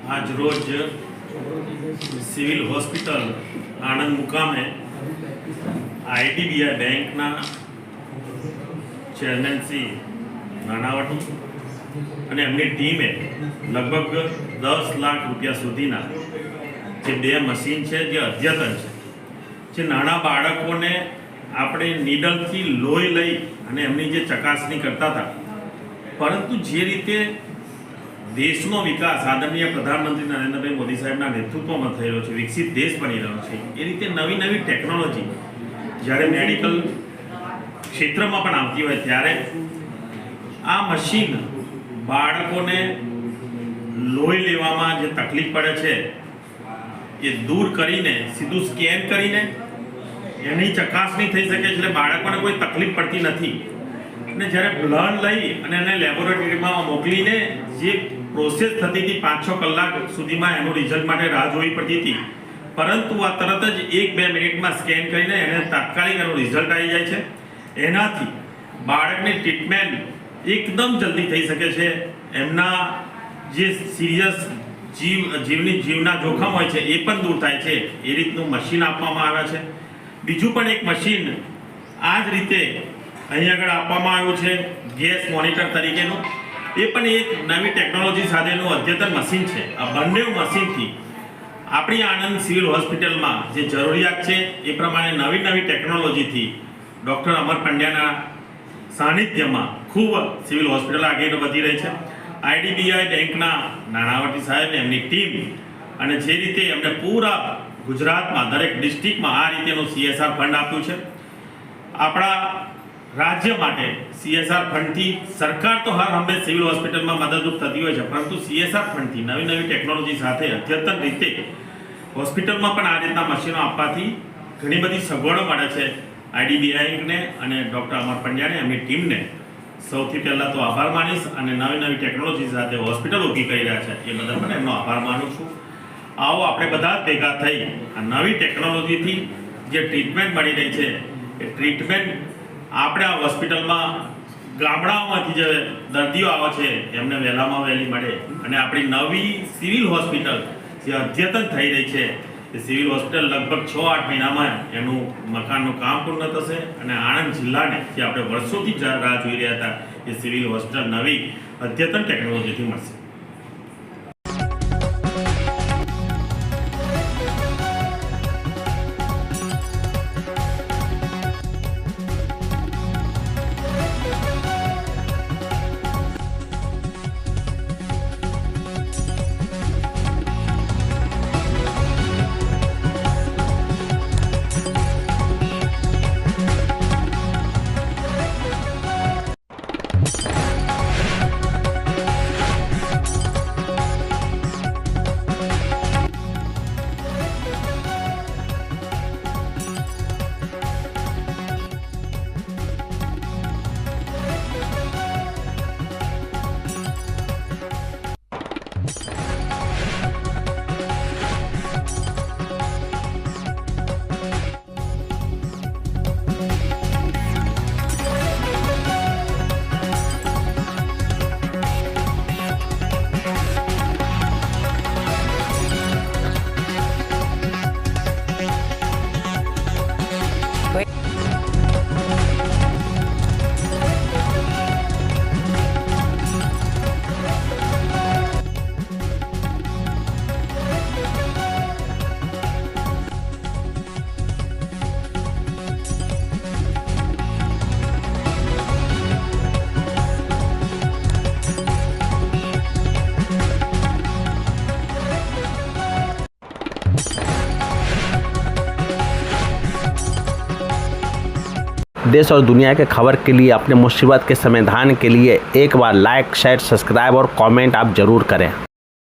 આજ રોજ civil hospital Anand મુકામે આઈડીબીઆઈ બેંકના ચેરમેન શ્રી નાણાવટી અને એમની ટીમે લગભગ 10 લાખ રૂપિયા સુધીના જે 2 મશીન છે જે અદ્યતન છે, જે નાના બાળકોને આપણે નીડલથી લોહી લઈ અને એમની જે ચકાસણી કરતા હતા, પરંતુ જે રીતે દેશનો વિકાસ આદરણીય પ્રધાનમંત્રી નરેન્દ્રભાઈ મોદી સાહેબના નેતૃત્વમાં થઈ રહ્યો છે, વિકસિત દેશ બની રહ્યો છે, એ રીતે નવી નવી ટેકનોલોજી જ્યારે મેડિકલ ક્ષેત્રમાં પણ આવતી હોય ત્યારે આ મશીન બાળકોને લોહી લેવામાં જે તકલીફ પડે છે એ દૂર કરીને સીધું સ્કેન કરીને એની ચકાસણી થઈ શકે છે, એટલે બાળકોને કોઈ તકલીફ પડતી નથી. અને જ્યારે બ્લડ લઈ અને એને લેબોરેટરીમાં મોકલીને જે પ્રોસેસ થતી હતી 5-6 કલાક સુધીમાં એનું રિઝલ્ટ માટે રાહ જોવી પડતી હતી, પરંતુ આ તરત જ 1-2 મિનિટમાં સ્કેન કરીને એને તાત્કાલિક એનું રિઝલ્ટ આવી જાય છે. એનાથી બાળકની ટ્રીટમેન્ટ એકદમ જલ્દી થઈ શકે છે. એમના જે સિરિયસ જીવના જોખમ હોય છે એ પણ દૂર થાય છે. એ રીતનું મશીન આપવામાં આવ્યા છે. બીજું પણ એક મશીન આ જ રીતે અહીં આગળ આપવામાં આવ્યું છે, ગેસ મોનિટર તરીકેનું. એ પણ એક નવી ટેકનોલોજી સાથેનું અદ્યતન મશીન છે. આ બંને મશીનથી આપણી આણંદ સિવિલ હોસ્પિટલમાં જે જરૂરિયાત છે એ પ્રમાણે નવી નવી ટેકનોલોજીથી ડૉક્ટર અમર પંડ્યાના સાનિધ્યમાં ખૂબ સિવિલ હોસ્પિટલ આગળ વધી રહી છે. આઈડીબીઆઈ બેંકના નાણાવટી સાહેબ, એમની ટીમ, અને જે રીતે એમને પૂરા ગુજરાતમાં દરેક ડિસ્ટ્રિક્ટમાં આ રીતેનું CSR ફંડ આપ્યું છે. આપણા રાજ્ય માટે CSR ફંડથી સરકાર તો હર હંમેશ સિવિલ હોસ્પિટલમાં મદદરૂપ થતી હોય છે, પરંતુ CSR ફંડથી નવી નવી ટેકનોલોજી સાથે અદ્યતન રીતે હોસ્પિટલમાં પણ આ રીતના મશીનો આપવાથી ઘણી બધી સગવડો મળે છે. આઈડીબીઆઈને અને ડૉક્ટર અમર પંડ્યાને, એમની ટીમને સૌથી પહેલાં તો આભાર માનીશ, અને નવી નવી ટેકનોલોજી સાથે હોસ્પિટલ ઊભી કરી રહ્યા છે એ બદલ પણ એમનો આભાર માનું છું. આવો આપણે બધા ભેગા થઈ આ નવી ટેકનોલોજીથી જે ટ્રીટમેન્ટ મળી રહી છે એ ટ્રીટમેન્ટ આપણે આ હોસ્પિટલમાં ગામડાઓમાંથી જે દર્દીઓ આવે છે એમને વહેલામાં વહેલી મળે, અને આપણી નવી સિવિલ હોસ્પિટલ જે અદ્યતન થઈ રહી છે એ સિવિલ હોસ્પિટલ લગભગ 6-8 મહિનામાં એનું મકાનનું કામ પૂર્ણ થશે, અને આણંદ જિલ્લાને જે આપણે વર્ષોથી રાહ જોઈ રહ્યા હતા એ સિવિલ હોસ્પિટલ નવી અદ્યતન ટેકનોલોજીથી મળશે. देश और दुनिया के खबर के लिए, अपने मुसीबत के समाधान के लिए एक बार लाइक, शेयर, सब्सक्राइब और कमेंट आप ज़रूर करें।